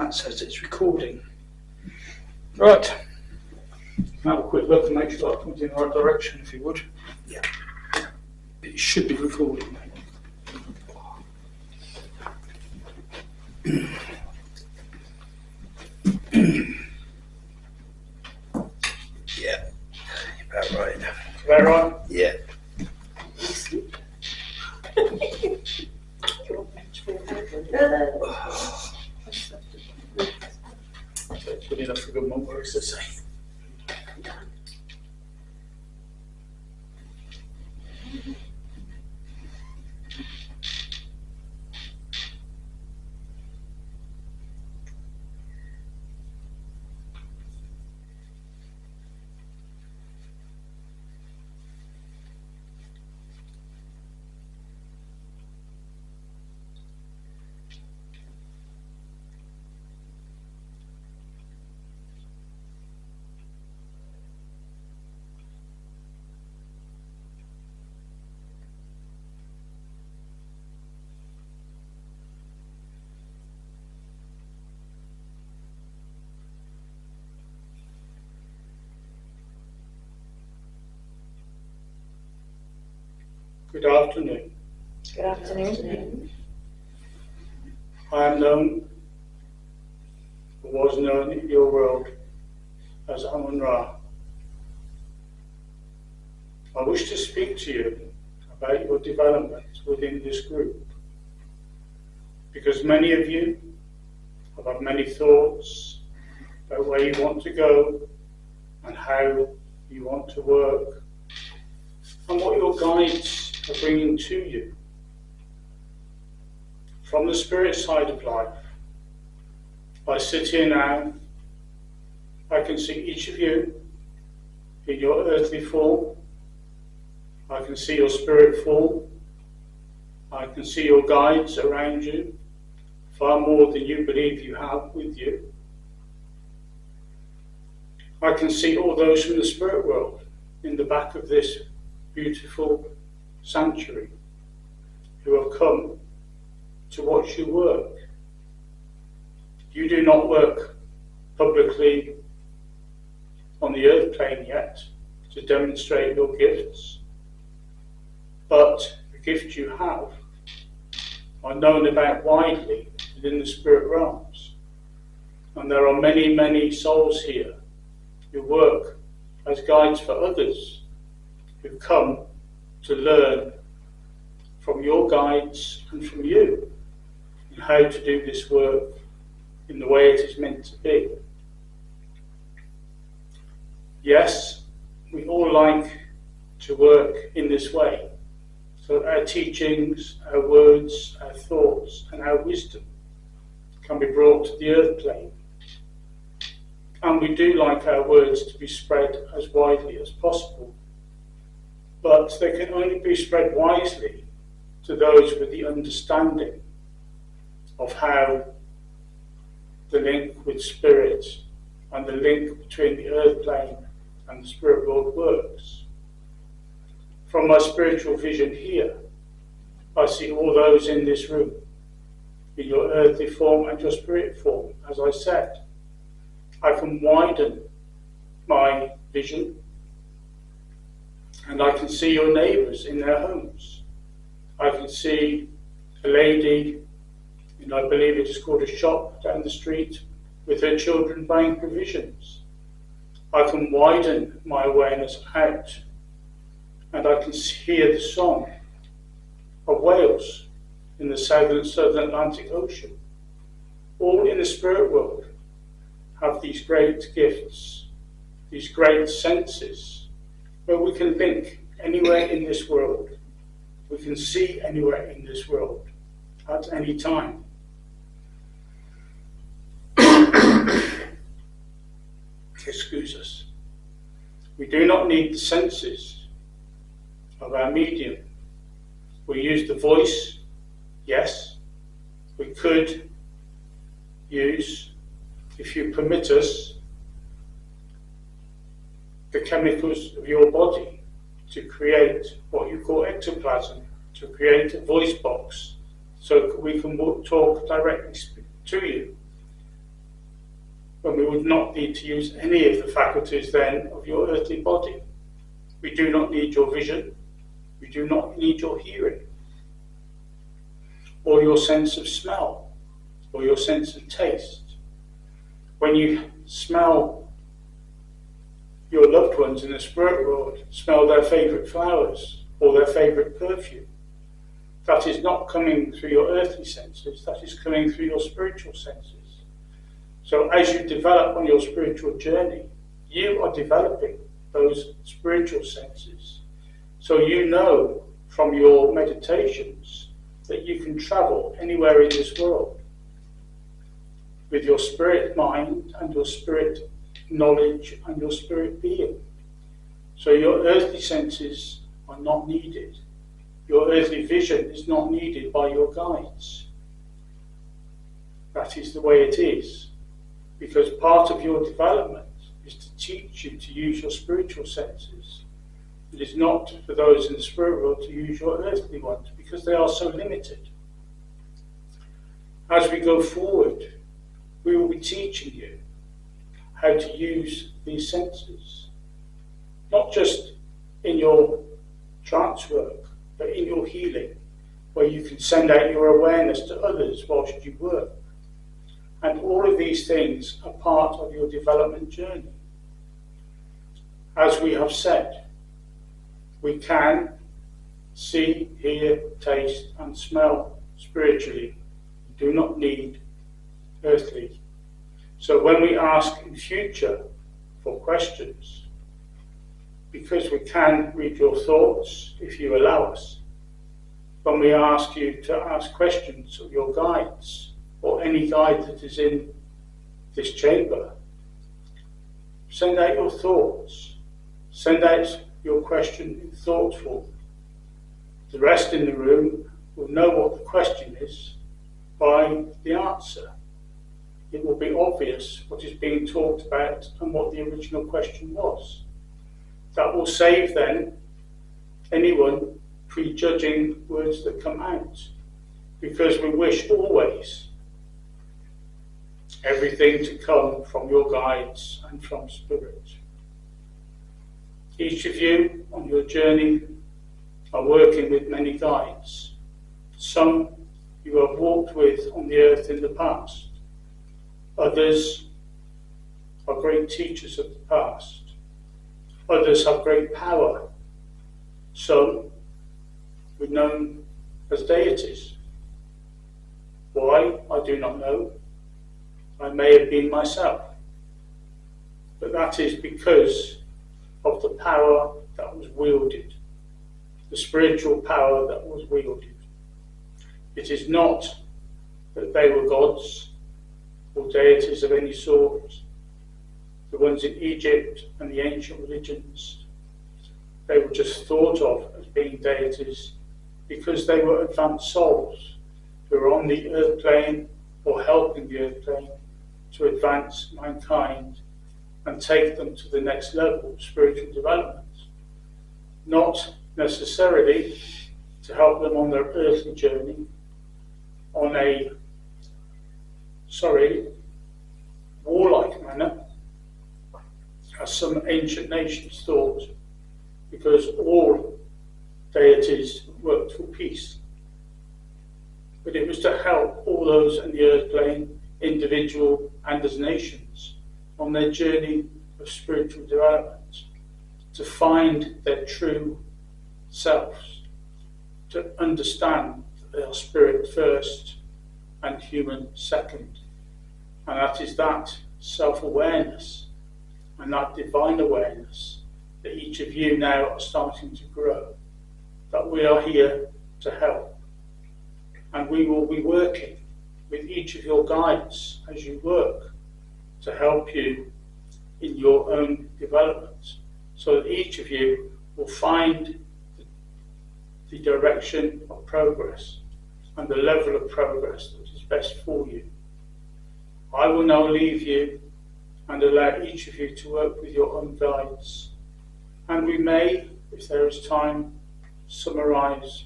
that says it's recording. Right. Have a quick look and make sure I point in the right direction, if you would. Yeah. It should be recording. Yeah. About right. About right? Yeah. Good enough for a good month, what does it say? Good afternoon. Good afternoon. I am known, or was known in your world, as Amun-Ra. I wish to speak to you about your development within this group, because many of you have had many thoughts about where you want to go and how you want to work, and what your guides are bringing to you. From the spirit side of life, I sit here now, I can see each of you in your earthly form, I can see your spirit form, I can see your guides around you, far more than you believe you have with you. I can see all those from the spirit world in the back of this beautiful sanctuary who have come to watch you work. You do not work publicly on the earth plane yet to demonstrate your gifts, but the gifts you have are known about widely within the spirit realms, and there are many, many souls here who work as guides for others who come to learn from your guides and from you and how to do this work in the way it is meant to be. Yes, we all like to work in this way, so our teachings, our words, our thoughts and our wisdom can be brought to the earth plane. And we do like our words to be spread as widely as possible, but they can only be spread wisely to those with the understanding of how the link with spirit and the link between the earth plane and the spirit world works. From my spiritual vision here, I see all those in this room, in your earthly form and your spirit form. As I said, I can widen my vision and I can see your neighbours in their homes. I can see a lady, and I believe it is called a shop down the street, with her children buying provisions. I can widen my awareness out, and I can hear the song of whales in the southern Atlantic Ocean. All in the spirit world have these great gifts, these great senses, where we can link anywhere in this world. We can see anywhere in this world at any time. Excuse us. We do not need the senses of our medium. We use the voice, yes. We could use, if you permit us, the chemicals of your body to create what you call ectoplasm, to create a voice box so we can talk directly to you. when we would not need to use any of the faculties then of your earthly body. We do not need your vision, we do not need your hearing, or your sense of smell, or your sense of taste. When you smell your loved ones in the spirit world, smell their favourite flowers, or their favourite perfume, that is not coming through your earthly senses, that is coming through your spiritual senses. So as you develop on your spiritual journey, you are developing those spiritual senses. So you know from your meditations that you can travel anywhere in this world with your spirit mind and your spirit knowledge and your spirit being. So your earthly senses are not needed. Your earthly vision is not needed by your guides. That is the way it is, because part of your development is to teach you to use your spiritual senses. It is not for those in the spirit world to use your earthly ones, because they are so limited. As we go forward, we will be teaching you how to use these senses, not just in your trance work, but in your healing, where you can send out your awareness to others whilst you work. And all of these things are part of your development journey. As we have said, we can see, hear, taste and smell spiritually. We do not need earthly. So when we ask in future for questions, because we can read your thoughts if you allow us, when we ask you to ask questions of your guides or any guide that is in this chamber, send out your thoughts, send out your question in thought form. The rest in the room will know what the question is by the answer. It will be obvious what is being talked about and what the original question was. That will save then anyone prejudging words that come out, because we wish always everything to come from your guides and from Spirit. Each of you on your journey are working with many guides. Some you have walked with on the earth in the past. Others are great teachers of the past. Others have great power. Some we've known as deities. Why, I do not know. I may have been myself. But that is because of the power that was wielded, the spiritual power that was wielded. It is not that they were gods or deities of any sort. The ones in Egypt and the ancient religions, they were just thought of as being deities because they were advanced souls who were on the earth plane or helping the earth plane to advance mankind and take them to the next level of spiritual development. Not necessarily to help them on their earthly journey on a warlike manner, as some ancient nations thought, because all deities worked for peace. But it was to help all those in the earth plane, individual and as nations, on their journey of spiritual development, to find their true selves, to understand that they are spirit first and human second. And that is that self-awareness and that divine awareness that each of you now are starting to grow, that we are here to help. And we will be working with each of your guides as you work to help you in your own development, so that each of you will find the direction of progress and the level of progress that is best for you. I will now leave you and allow each of you to work with your own guides, and we may, if there is time, summarise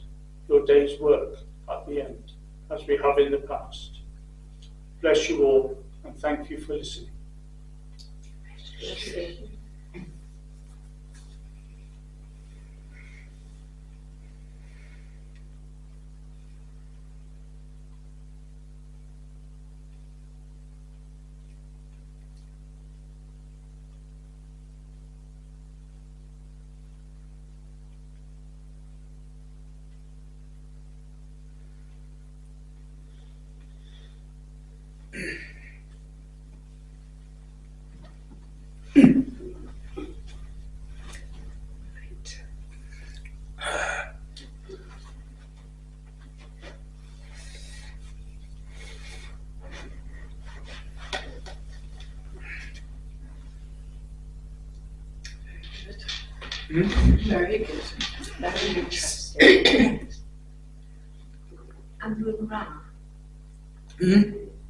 your day's work at the end, as we have in the past. Bless you all, and thank you for listening. Very good. Very interesting. Amun-Ra.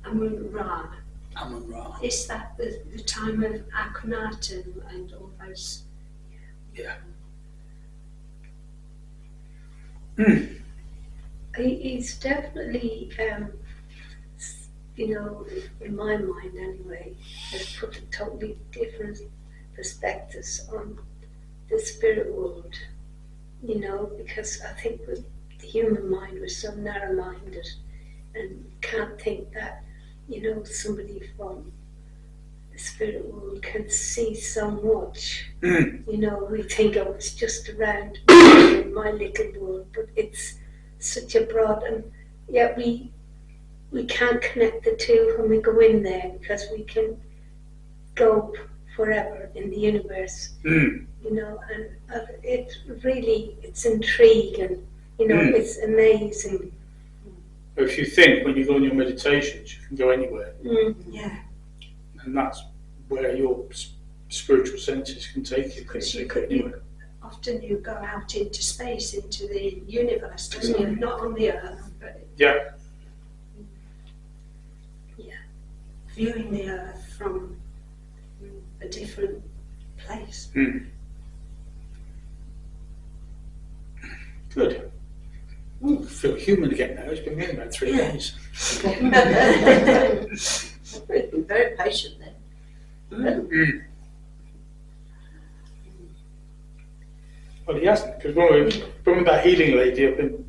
Amun-Ra. Amun-Ra. Is that the time of Akhenaten and all those? Yeah. He's definitely, in my mind anyway, has put a totally different perspectives on the spirit world. Because I think with the human mind, we're so narrow-minded and can't think that, somebody from the spirit world can see so much. We think, oh, it's just around my little world, but it's such a broad, and yet we can't connect the two when we go in there, because we can go forever in the universe. And it's intriguing, it's amazing. If you think when you go on your meditations, you can go anywhere. Yeah. And that's where your spiritual senses can take you. Because often you go out into space, into the universe, don't you? Not on the earth, but Yeah. viewing the earth from a different place. Good. I feel human again now. It's been here about 3 days. You've been very patient then. Well, he hasn't, because when that healing lady up in,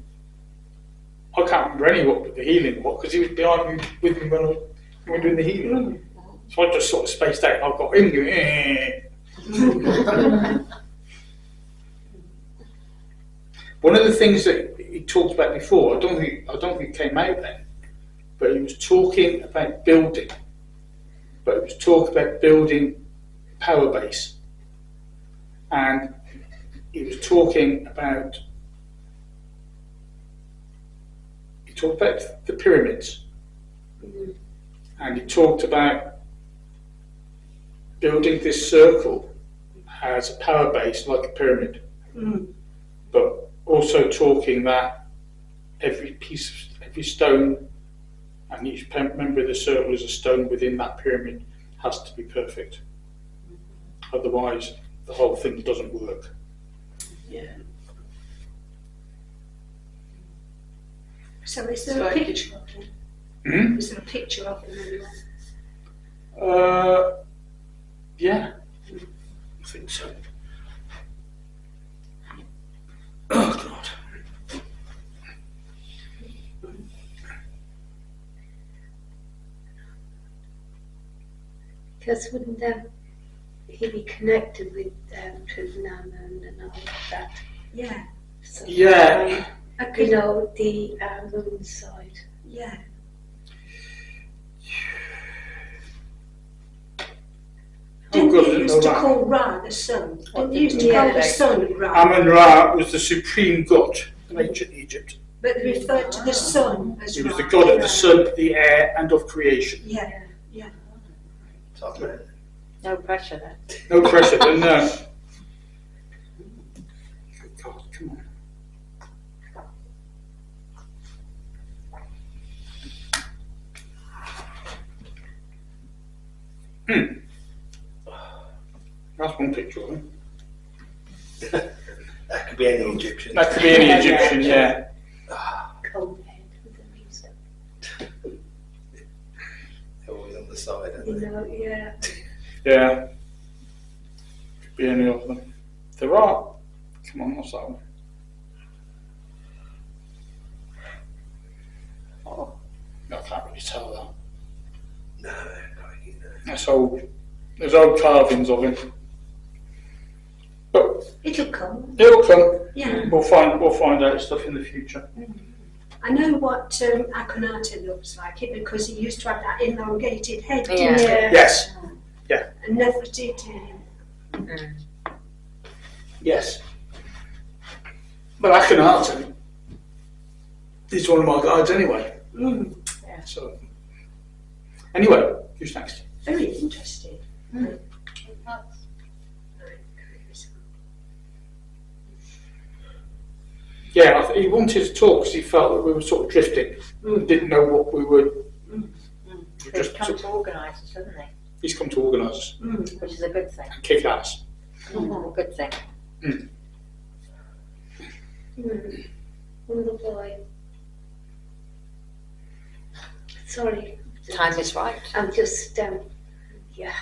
I can't remember any what the healing was, because he was behind me with me when we were doing the healing. So I just sort of spaced out. I've got him going. One of the things that he talked about before, I don't think it came out then, but he was talking about building. But he was talking about building power base, and he was talking about the pyramids, and he talked about building this circle as a power base like a pyramid, but also talking that every stone and each member of the circle is a stone within that pyramid has to be perfect. Otherwise, the whole thing doesn't work. Yeah. So is there a picture of him? Is there a picture of him anywhere? Yeah, I think so. Oh God. Because wouldn't he be connected with Trivandrum and all of that? Yeah. So, Yeah. The moon side. Yeah. Oh God, I Didn't you didn't know used to that. call Ra the sun? Didn't you used to call the sun Ra? Amun-Ra was the supreme god in ancient Egypt. But they referred to the sun as He was Ra. the god of the sun, the air, and of creation. Yeah. No pressure then. No pressure, then no. Good God, come on. That's one picture of him. That could be any Egyptian. That could be any Egyptian, yeah. Cold head with the wisdom. Always on the side, aren't they? Yeah. Yeah. be any of them. There are. Come on, what's that one? Oh, I can't really tell that. No, not either. That's old. There's old carvings of him. But It'll come. it'll come. Yeah. We'll find out stuff in the future. I know what Akhenaten looks like it because he used to have that elongated head, Yeah. didn't he? Yes. And never did. Yes. But Akhenaten is one of my guides anyway. Mm. So anyway, who's next? Very interesting. Yeah, he wanted to talk because he felt that we were sort of drifting. Didn't know what we were. He's Just come to organise us, hasn't he? he's come to organise us Mm. Which is a good thing. and kick ass. A good thing. Wonderful boy. Sorry. Time is right. I'm just, yeah.